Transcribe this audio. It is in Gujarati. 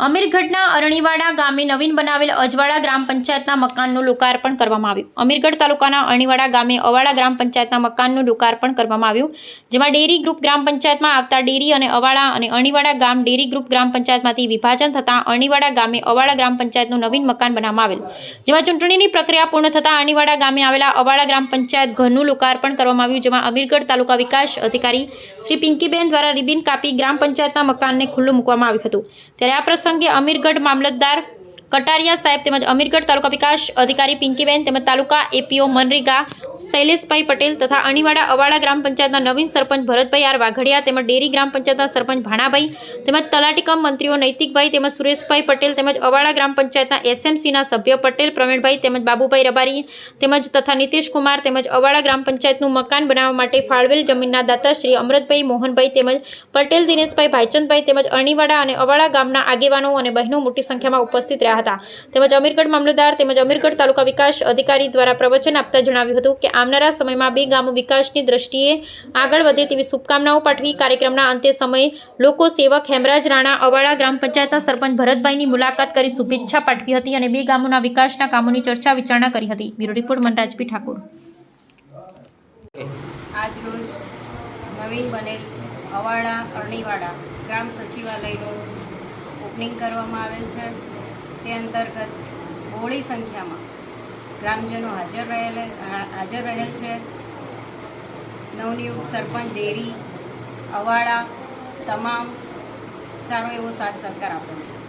અમીરગઢના અરણીવાડા ગામે નવીન બનાવેલ અજવાળા ગ્રામ પંચાયતના મકાનનું લોકાર્પણ કરવામાં આવ્યું। અમીરગઢ તાલુકાના અરણીવાડા ગામે અવાડા ગ્રામ પંચાયતના મકાનનું લોકાર્પણ કરવામાં આવ્યું, જેમાં ડેરી ગ્રુપ ગ્રામ પંચાયતમાં આવતા ડેરી અને અવાડા અને અરણીવાડા ગામ ડેરી ગ્રુપ ગ્રામ પંચાયતમાંથી વિભાજન થતાં અરણીવાડા ગામે અવાડા ગ્રામ પંચાયતનું નવીન મકાન બનાવવામાં આવેલ, જેમાં ચૂંટણીની પ્રક્રિયા પૂર્ણ થતાં અરણીવાડા ગામે આવેલા અવાડા ગ્રામ પંચાયત ઘરનું લોકાર્પણ કરવામાં આવ્યું, જેમાં અમીરગઢ તાલુકા વિકાસ અધિકારી શ્રી પિંકીબેન દ્વારા રિબિન કાપી ગ્રામ પંચાયતના મકાનને ખુલ્લું મૂકવામાં આવ્યું હતું। ત્યારે આ પ્રસંગે અમીરગઢ મામલતદાર કટારિયા સાહેબ તેમજ અમીરગઢ તાલુકા વિકાસ અધિકારી પિંકીબેન તેમજ તાલુકા એપીઓ મનરેગા શૈલેષભાઈ પટેલ તથા અરણીવાડા અવાડા ગ્રામ પંચાયતના નવીન સરપંચ ભરતભાઈ આર વાઘડિયા તેમજ ડેરી ગ્રામ પંચાયતના સરપંચ ભાણાભાઈ તેમજ તલાટીકમ મંત્રીઓ નૈતિકભાઈ તેમજ સુરેશભાઈ પટેલ તેમજ અવાડા ગ્રામ પંચાયતના એસએમસીના સભ્ય પટેલ પ્રવીણભાઈ તેમજ બાબુભાઈ રબારી તેમજ તથા નીતિશકુમાર તેમજ અવાડા ગ્રામ પંચાયતનું મકાન બનાવવા માટે ફાળવેલ જમીનના દાતા શ્રી અમરતભાઈ મોહનભાઈ તેમજ પટેલ દિનેશભાઈ ભાઈચંદભાઈ તેમજ અરણીવાડા અને અવાડા ગામના આગેવાનો અને બહેનો મોટી સંખ્યામાં ઉપસ્થિત રહ્યા હતા। તેમજ અમીરગઢ મામલતદાર તેમજ અમીરગઢ તાલુકા વિકાસ અધિકારી દ્વારા પ્રવચન આપતા જણાવ્યું હતું કે આવનારા સમયમાં બે ગામો વિકાસની દ્રષ્ટિએ આગળ વધે તેવી શુભકામનાઓ પાઠવી કાર્યક્રમના અંતે સમયે લોકો સેવક હેમરાજ રાણા અવાડા ગ્રામ પંચાયતના સરપંચ ભરતભાઈની મુલાકાત કરી શુભેચ્છા પાઠવી હતી અને બે ગામોના વિકાસના કામોની ચર્ચા વિચારણા કરી હતી। બ્યુરો રિપોર્ટ મનરાજપી ઠાકોર। આજ રોજ નવીન બનેલ અવાડા અરણીવાડા ગ્રામ સચિવાલયનું ઓપનિંગ કરવામાં આવેલ છે। તે અંતર્ગત બહોળી સંખ્યામાં ગ્રામજનો હાજર રહેલ છે। નવનિયુક્ત સરપંચ ડેરી અવાડા તમામ સારો એવો સાથ સહકાર આપેલ છે।